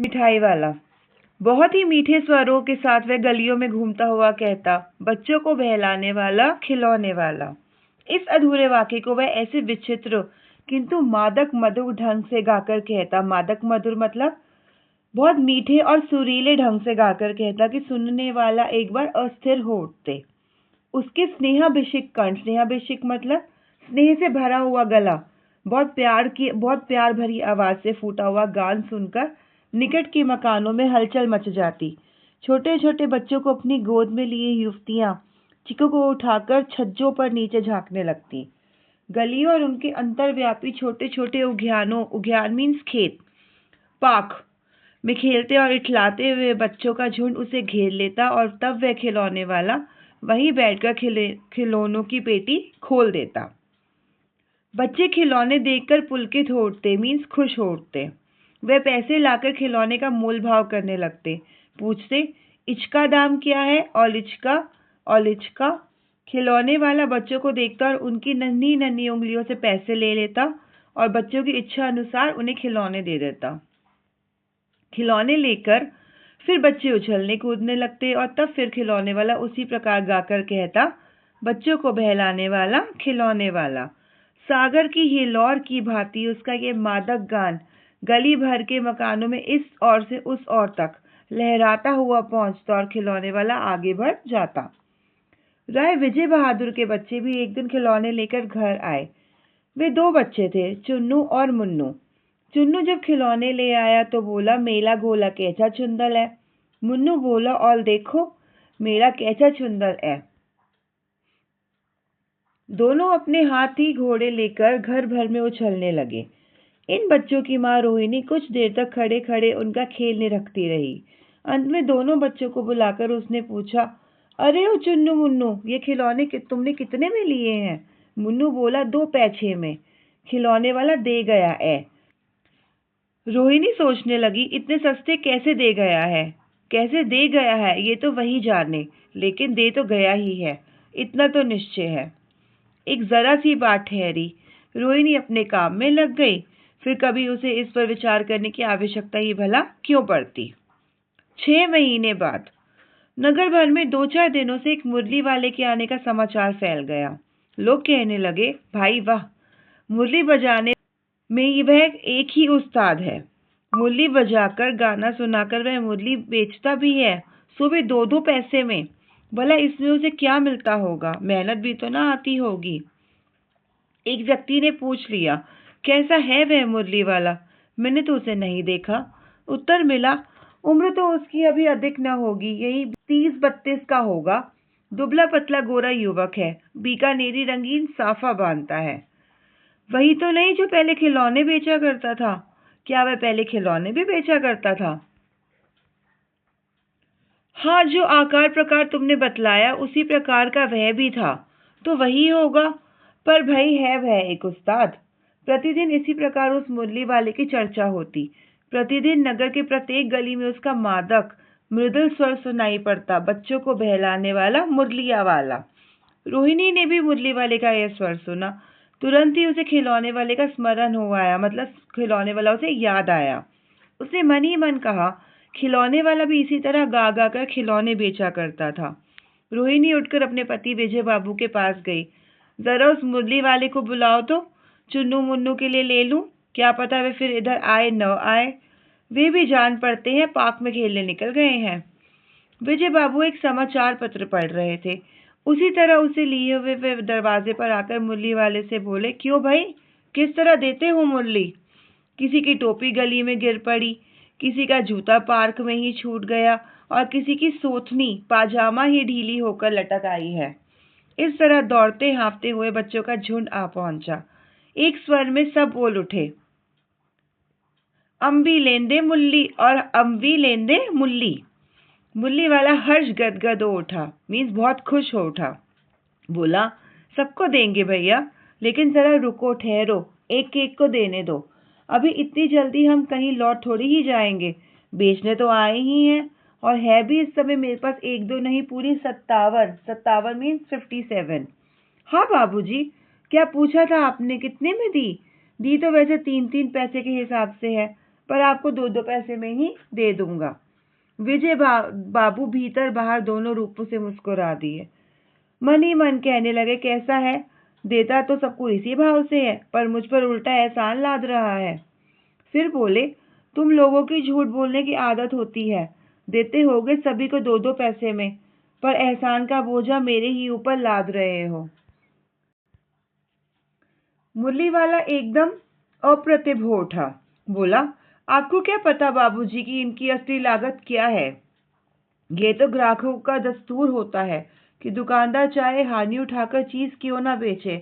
मिठाई वाला। बहुत ही मीठे स्वरों के साथ वह गलियों में घूमता हुआ कहता, बच्चों को बहलाने वाला, खिलौने वाला। इस अधूरे वाक्य को वह ऐसे विचित्र किंतु मादक मधुर ढंग से गाकर कहता, मादक मधुर मतलब बहुत मीठे और सुरीले ढंग से गाकर कहता कि सुनने वाला एक बार अस्थिर हो उठते। उसके स्नेहाभिषिक्त कंठ, स्नेहाभिषिक्त मतलब स्नेह से भरा हुआ गला, बहुत प्यार भरी आवाज से फूटा हुआ गान सुनकर निकट के मकानों में हलचल मच जाती। छोटे छोटे बच्चों को अपनी गोद में लिए युवतियां चिक्कू को उठाकर छज्जों पर नीचे झांकने लगती। गलियों और उनके अंतर्व्यापी छोटे छोटे उद्यान मीन्स खेत, पार्क में खेलते और इठलाते हुए बच्चों का झुंड उसे घेर लेता और तब वह खिलौने वाला वहीं बैठकर खिलौनों की पेटी खोल देता। बच्चे खिलौने देखकर पुलकित हो उठते, मीन्स खुश हो उठते। वे पैसे लाकर खिलौने का मोल भाव करने लगते। पूछते, इचका दाम क्या है? और इचका। खिलौने वाला बच्चों को देखता और उनकी नन्ही नन्ही उंगलियों से पैसे ले लेता और बच्चों की इच्छा अनुसार उन्हें खिलौने दे देता। खिलौने लेकर फिर बच्चे उछलने कूदने लगते और तब फिर खिलौने वाला उसी प्रकार गाकर कहता, बच्चों को बहलाने वाला, खिलौने वाला। सागर की हिलोर की भांति उसका ये मादक गान गली भर के मकानों में इस ओर से उस ओर तक लहराता हुआ पहुंचता और खिलौने वाला आगे बढ़ जाता। राय विजय बहादुर के बच्चे भी एक दिन खिलौने लेकर घर आए। वे दो बच्चे थे, चुन्नू और मुन्नू। चुन्नू जब खिलौने ले आया तो बोला, मेरा गोला कैसा चुंदल है। मुन्नू बोला, और देखो मेरा कैसा चुंदल है। दोनों अपने हाथी घोड़े लेकर घर भर में उछलने लगे। इन बच्चों की माँ रोहिणी कुछ देर तक खड़े खड़े उनका खेल निरखती रही। अंत में दोनों बच्चों को बुलाकर उसने पूछा, अरे ओ चुन्नू मुन्नू, ये खिलौने तुमने कितने में लिए हैं? मुन्नू बोला, 2 पैसे में। खिलौने वाला दे गया है। रोहिणी सोचने लगी, इतने सस्ते कैसे दे गया है ये तो वही जाने, लेकिन दे तो गया ही है, इतना तो निश्चय है। एक जरा सी बात ठहरी। रोहिणी अपने काम में लग गई। फिर कभी उसे इस पर विचार करने की आवश्यकता ही भला क्यों पड़ती। 6 महीने बाद नगर भर में 2-4 दिनों से एक मुरली वाले के आने का समाचार फैल गया। लोग कहने लगे, भाई वाह, मुरली बजाने में वह एक ही उस्ताद है। मुरली बजाकर गाना सुनाकर वह मुरली बेचता भी है, सो भी 2-2 पैसे में। भला इसमें उसे क्या मिलता होगा? मेहनत भी तो ना आती होगी। एक व्यक्ति ने पूछ लिया, कैसा है वह मुरली वाला? मैंने तो उसे नहीं देखा। उत्तर मिला, उम्र तो उसकी अभी अधिक न होगी, यही 30-32 का होगा। दुबला पतला गोरा युवक है, बीकानेरी रंगीन साफा बांधता है। वही तो नहीं जो पहले खिलौने बेचा करता था? क्या वह पहले खिलौने भी बेचा करता था? हाँ, जो आकार प्रकार तुमने बतलाया उसी प्रकार का वह भी था, तो वही होगा। पर भाई है वह एक उस्ताद। प्रतिदिन इसी प्रकार उस मुरली वाले की चर्चा होती। प्रतिदिन नगर के प्रत्येक गली में उसका मादक मृदुल स्वर सुनाई पड़ता, बच्चों को बहलाने वाला, मुरलिया वाला। रोहिणी ने भी मुरली वाले का यह स्वर सुना। तुरंत ही उसे खिलौने वाले का स्मरण हो आया, मतलब खिलौने वाला उसे याद आया। उसने मन ही मन कहा, खिलौने वाला भी इसी तरह गा गा कर खिलौने बेचा करता था। रोहिणी उठकर अपने पति विजय बाबू के पास गई। जरा उस मुरली वाले को बुलाओ तो चुन्नू मुन्नू के लिए ले लूं, क्या पता वे फिर इधर आए न आए। वे भी जान पड़ते हैं पार्क में खेलने निकल गए हैं। विजय बाबू एक समाचार पत्र पढ़ रहे थे। उसी तरह उसे लिए हुए वे दरवाजे पर आकर मुरली वाले से बोले, क्यों भाई, किस तरह देते हो मुरली? किसी की टोपी गली में गिर पड़ी, किसी का जूता पार्क में ही छूट गया और किसी की सोथनी पाजामा ही ढीली होकर लटक आई है। इस तरह दौड़ते हाँफते हुए बच्चों का झुंड आ पहुंचा। एक स्वर में सब बोल उठे, अम्बी लेंदे मुल्ली और अम्बी लेंदे मुल्ली। मुरली वाला हर्ष गदगद हो उठा, मीन्स बहुत खुश हो उठा। बोला, सबको देंगे भैया, लेकिन जरा रुको, ठहरो, एक एक को देने दो। अभी इतनी जल्दी हम कहीं लौट थोड़ी ही जाएंगे, बेचने तो आए ही हैं। और है भी इस समय मेरे पास 1-2 नहीं, पूरी 57 मीन्स 57। हाँ बाबूजी, क्या पूछा था आपने, कितने में दी? दी तो वैसे 3-3 पैसे के हिसाब से है, पर आपको 2-2 पैसे में ही दे दूंगा। विजय बाबू भीतर बाहर दोनों रूपों से मुस्कुरा दिए। मन ही मन कहने लगे, कैसा है, देता तो सबको इसी भाव से है, पर मुझ पर उल्टा एहसान लाद रहा है। फिर बोले, तुम लोगों की झूठ बोलने की आदत होती है, देते होगे सभी को 2-2 पैसे में, पर एहसान का बोझा मेरे ही ऊपर लाद रहे हो। मुरली वाला एकदम अप्रतिभ हो उठा। बोला, आपको क्या पता बाबूजी की इनकी असली लागत क्या है? ये तो ग्राहकों का दस्तूर होता है कि दुकानदार चाहे हानि उठाकर चीज क्यों ना बेचे,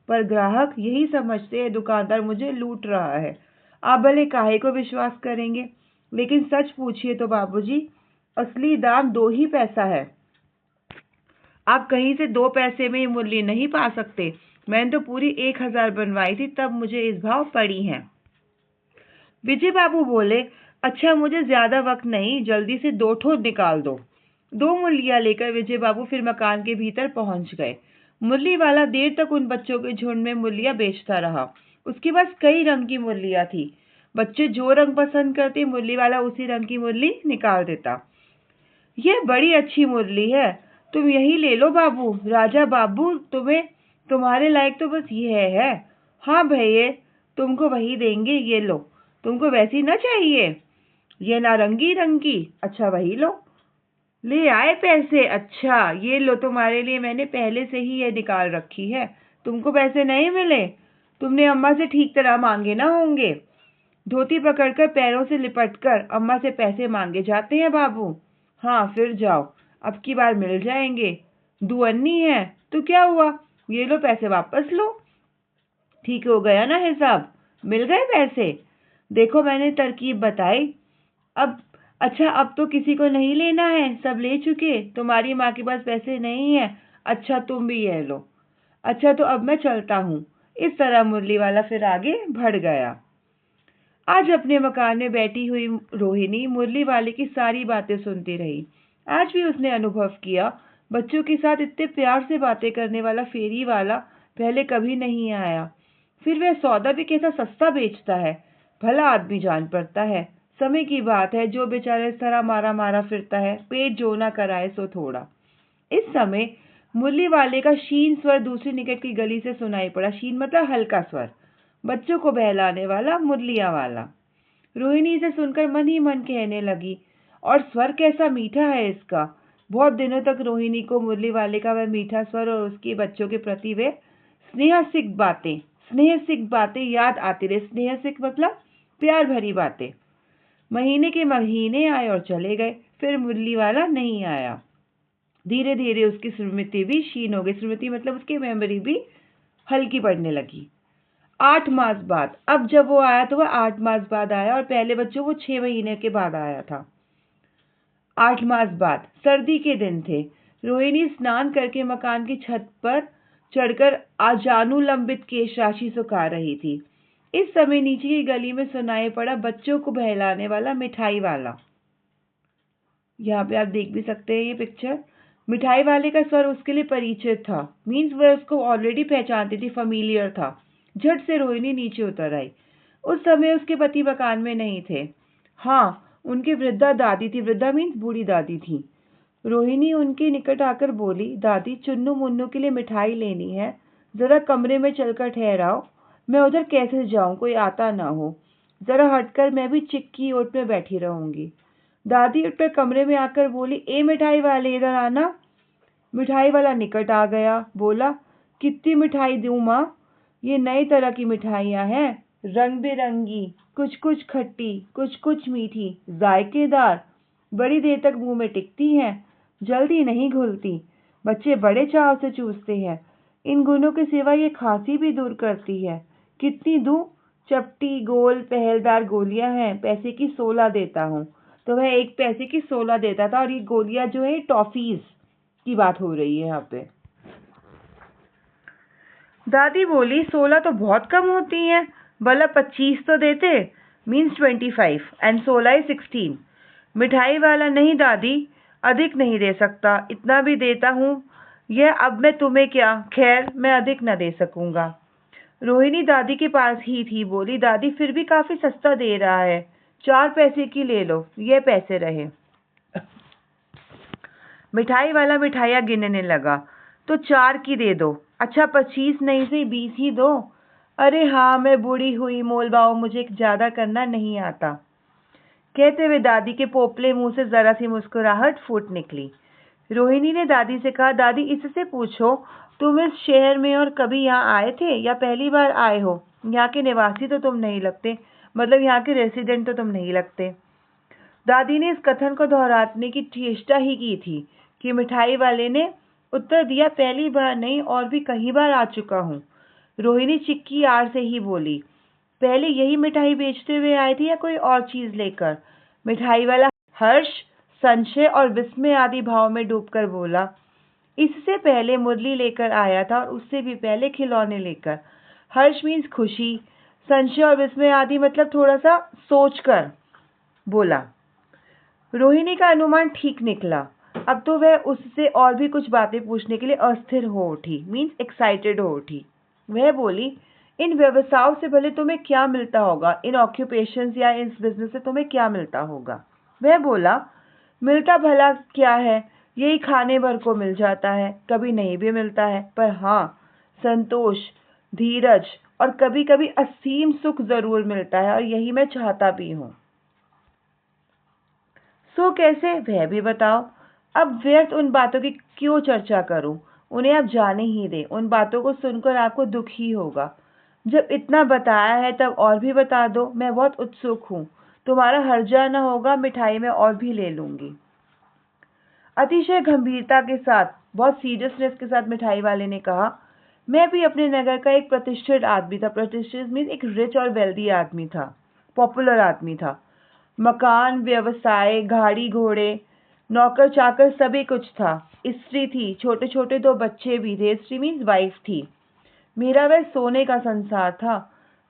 पर ग्राहक यही समझते हैं दुकानदार मुझे लूट रहा है। आप भले काहे को विश्वास करेंगे, लेकिन सच पूछिए तो बाबूजी, असली दाम 2 ही पैसा है। आप कहीं से 2 पैसे में ये मूल्य नहीं पा सकते। मैंने तो पूरी 1000 बनवाई थी, तब मुझे इस भाव पड़ी है। विजय बाबू बोले, अच्छा मुझे ज्यादा वक्त नहीं, जल्दी से 2 ठो निकाल दो। 2 मूलियां लेकर विजय बाबू फिर मकान के भीतर पहुंच गए। मुरली वाला देर तक उन बच्चों के झुंड में मूलियां बेचता रहा। उसके पास कई रंग की मूलियां थी। बच्चे जो रंग पसंद करते, मुरली वाला उसी रंग की मूली निकाल देता। यह बड़ी अच्छी मुरली है, तुम यही ले लो बाबू। राजा बाबू, तुम्हारे लायक तो बस यह है। हाँ भैया, तुमको वही देंगे, ये लो। तुमको वैसी ना चाहिए? ये नारंगी रंग की? अच्छा वही लो। ले आए पैसे? अच्छा ये लो, तुम्हारे लिए मैंने पहले से ही ये निकाल रखी है। तुमको पैसे नहीं मिले? तुमने अम्मा से ठीक तरह मांगे ना होंगे। धोती पकड़कर पैरों से लिपटकर अम्मा से पैसे मांगे जाते हैं बाबू। हाँ फिर जाओ, अब की बार मिल जाएंगे। दुअन्नी है तो क्या हुआ, ये लो पैसे वापस लो। ठीक हो गया ना हिसाब? मिल गए पैसे? देखो मैंने तरकीब बताई। अब तो किसी को नहीं लेना है, सब ले चुके। तुम्हारी माँ के पास पैसे नहीं है। अच्छा तुम भी ये लो। अच्छा तो अब मैं चलता हूँ। इस तरह मुरली वाला फिर आगे बढ़ गया। आज अपने मकान में बैठी हुई रोहिणी मुरली वाले की सारी बातें सुनती रही। आज भी उसने अनुभव किया, बच्चों के साथ इतने प्यार से बातें करने वाला फेरी वाला पहले कभी नहीं आया। फिर वह सौदा भी कैसा सस्ता बेचता है, भला आदमी जान पड़ता है। समय की बात है, जो बेचारा इस तरह मारा मारा फिरता है, पेट जो ना कराए सो थोड़ा। इस समय मुरली वाले का शीन स्वर दूसरी निकट की गली से सुनाई पड़ा। शीन मतलब हल्का स्वर, बच्चों को बहलाने वाला, मुरलिया वाला। रोहिणी इसे सुनकर मन ही मन कहने लगी, और स्वर कैसा मीठा है इसका। बहुत दिनों तक रोहिणी को मुरली वाले का वह मीठा स्वर और उसके बच्चों के प्रति वे स्नेहसिक बातें याद आती रही। स्नेहसिक मतलब प्यार भरी बातें। महीने के महीने आए और चले गए, फिर मुरली वाला नहीं आया। धीरे धीरे उसकी स्मृति भी क्षीण हो गई। स्मृति मतलब उसकी मेमोरी भी हल्की पड़ने लगी। 8 मास बाद, अब जब वो आया तो वह 8 मास बाद आया, और पहले बच्चों वो 6 महीने के बाद आया था। 8 मास बाद सर्दी के दिन थे। रोहिणी स्नान करके मकान की छत पर चढ़कर आजानुलंबित केश राशि सुखा रही थी। इस समय नीचे की गली में सुनाई पड़ा बच्चों को बहलाने वाला मिठाई वाला। यहाँ पे आप देख भी सकते हैं ये पिक्चर। मिठाई वाले का स्वर उसके लिए परिचित था, मीन्स वह उसको ऑलरेडी पहचानती थी, फैमिलियर था। झट से रोहिणी नीचे उतर आई। उस समय उसके पति मकान में नहीं थे। हाँ, उनकी वृद्धा दादी थी। वृद्धा मीन्स बूढ़ी दादी थी। रोहिणी उनके निकट आकर बोली, दादी चुन्नू मुन्नू के लिए मिठाई लेनी है, जरा कमरे में चलकर ठहराओ। मैं उधर कैसे जाऊं, कोई आता ना हो। जरा हटकर मैं भी चिक्की ओट में बैठी रहूंगी। दादी उठकर कमरे में आकर बोली, ए मिठाई वाले इधर आना। मिठाई वाला निकट आ गया, बोला, कितनी मिठाई दूं माँ? ये नई तरह की मिठाइयाँ हैं, रंग बिरंगी, कुछ कुछ खट्टी, कुछ कुछ मीठी, जायकेदार, बड़ी देर तक मुंह में टिकती हैं, जल्दी नहीं घुलती, बच्चे बड़े चाव से चूसते हैं। इन गुणों के सिवा ये खांसी भी दूर करती है। कितनी दूं? चपटी गोल पहलदार गोलियां हैं, पैसे की 16 देता हूँ। तो वह 1 पैसे की 16 देता था, और ये गोलियां जो है टॉफीज की बात हो रही है यहाँ पे। दादी बोली, 16 तो बहुत कम होती हैं, भला 25 तो देते, मीन्स 25, एंड 16 is 16। मिठाई वाला, नहीं दादी, अधिक नहीं दे सकता, इतना भी देता हूँ। यह अब मैं तुम्हें क्या, खैर मैं अधिक न दे सकूंगा। रोहिणी दादी के पास ही थी, बोली, दादी फिर भी काफी सस्ता दे रहा है, 4 पैसे की ले लो, ये पैसे रहे। मिठाई वाला मिठाइयाँ गिनने लगा। तो 4 की दे दो। अच्छा 25 नहीं से 20 ही दो। अरे हाँ, मैं बूढ़ी हुई मोलभाव, मुझे ज़्यादा करना नहीं आता। कहते हुए दादी के पोपले मुंह से जरा सी मुस्कुराहट फूट निकली। रोहिणी ने दादी से कहा, दादी इससे पूछो, तुम इस शहर में और कभी यहाँ आए थे या पहली बार आए हो? यहाँ के निवासी तो तुम नहीं लगते, मतलब यहाँ के रेसिडेंट तो तुम नहीं लगते। दादी ने इस कथन को दोहराने की चेष्टा ही की थी कि मिठाई वाले ने उत्तर दिया, पहली बार नहीं और भी कई बार आ चुका हूँ। रोहिणी चिक्की आड़ से ही बोली, पहले यही मिठाई बेचते हुए आए थे या कोई और चीज लेकर? मिठाई वाला हर्ष, संशय और विस्मय आदि भाव में डूबकर बोला, इससे पहले मुरली लेकर आया था और उससे भी पहले खिलौने लेकर। हर्ष मीन्स खुशी, संशय और विस्मय आदि मतलब थोड़ा सा सोचकर बोला। रोहिणी का अनुमान ठीक निकला। अब तो वह उससे और भी कुछ बातें पूछने के लिए अस्थिर हो उठी, मीन्स एक्साइटेड हो उठी। वह बोली, इन व्यवसायों से भले तुम्हें क्या मिलता होगा? इन ऑक्यूपेशंस या इस बिजनेस से तुम्हें क्या मिलता होगा? वह बोला, मिलता भला क्या है, यही खाने भर को मिल जाता है, कभी नहीं भी मिलता है, पर हाँ संतोष, धीरज और कभी कभी असीम सुख जरूर मिलता है, और यही मैं चाहता भी हूँ। सो कैसे, वह भी बताओ। अब व्यर्थ उन बातों की क्यों चर्चा करूं, उन्हें आप जाने ही दें। उन बातों को सुनकर आपको दुख ही होगा। जब इतना बताया है तब और भी बता दो, मैं बहुत उत्सुक हूँ। तुम्हारा हर्जा न होगा, मिठाई में और भी ले लूंगी। अतिशय गंभीरता के साथ, बहुत सीरियसनेस के साथ मिठाई वाले ने कहा, मैं भी अपने नगर का एक प्रतिष्ठित आदमी था। प्रतिष्ठित मीन्स एक रिच और वेल्दी आदमी था, पॉपुलर आदमी था। मकान, व्यवसाय, गाड़ी घोड़े, नौकर चाकर सभी कुछ था। स्त्री थी, छोटे छोटे 2 बच्चे भी थे। स्त्री मीन्स वाइफ थी। मेरा वह सोने का संसार था।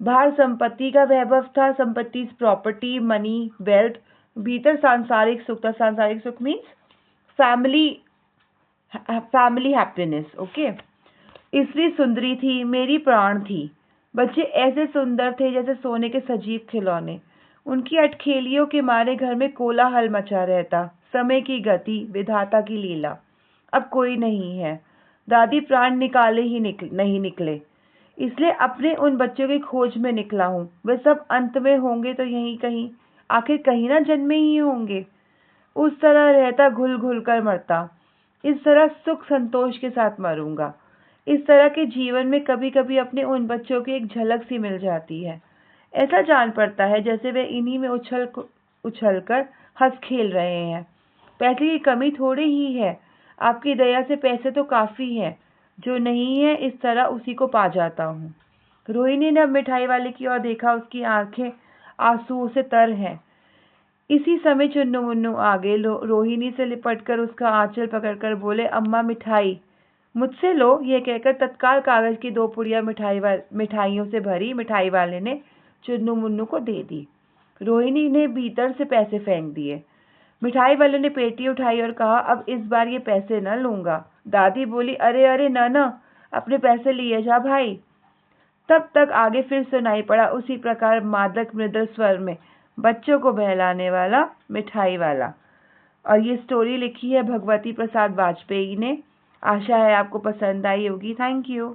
बाहर संपत्ति का वैभव था, संपत्ति प्रॉपर्टी, मनी, वेल्थ। भीतर सांसारिक सुख था। सांसारिक सुख मीन्स फैमिली हैप्पीनेस। ओके। स्त्री सुंदरी थी, मेरी प्राण थी। बच्चे ऐसे सुंदर थे जैसे सोने के सजीव खिलौने। उनकी अटखेलियों के मारे घर में कोलाहल मचा रहता। समय की गति, विधाता की लीला। अब कोई नहीं है। दादी प्राण निकाले ही नहीं निकले, इसलिए अपने उन बच्चों की खोज में निकला हूँ। वे सब अंत में होंगे तो यहीं कहीं, आखिर कहीं ना जन्मे ही होंगे। उस तरह रहता, घुल घुल कर मरता। इस तरह सुख संतोष के साथ मरूंगा। इस तरह के जीवन में कभी कभी अपने उन बच्चों की एक झलक सी मिल जाती है। ऐसा जान पड़ता है जैसे वे इन्हीं में उछल कर हंस खेल रहे हैं। पैसे की कमी थोड़ी ही है, आपकी दया से पैसे तो काफी है। जो नहीं है इस तरह उसी को पा जाता हूँ। रोहिणी ने अब मिठाई वाले की ओर देखा, उसकी आंखें आंसुओं से तर हैं। इसी समय चुन्नू मुन्नू आ गए। रोहिणी से लिपटकर उसका आंचल पकड़कर बोले, अम्मा मिठाई मुझसे लो। यह कहकर तत्काल कागज की 2 पुड़िया मिठाइयों से भरी मिठाई वाले ने चुन्नू मुन्नू को दे दी। रोहिणी ने भीतर से पैसे फेंक दिए। मिठाई वाले ने पेटी उठाई और कहा, अब इस बार ये पैसे न लूंगा। दादी बोली, अरे अरे न, अपने पैसे लिए जा भाई। तब तक आगे फिर सुनाई पड़ा उसी प्रकार मादक मृदुल स्वर में, बच्चों को बहलाने वाला मिठाई वाला। और ये स्टोरी लिखी है भगवती प्रसाद वाजपेयी ने। आशा है आपको पसंद आई होगी। Thank you.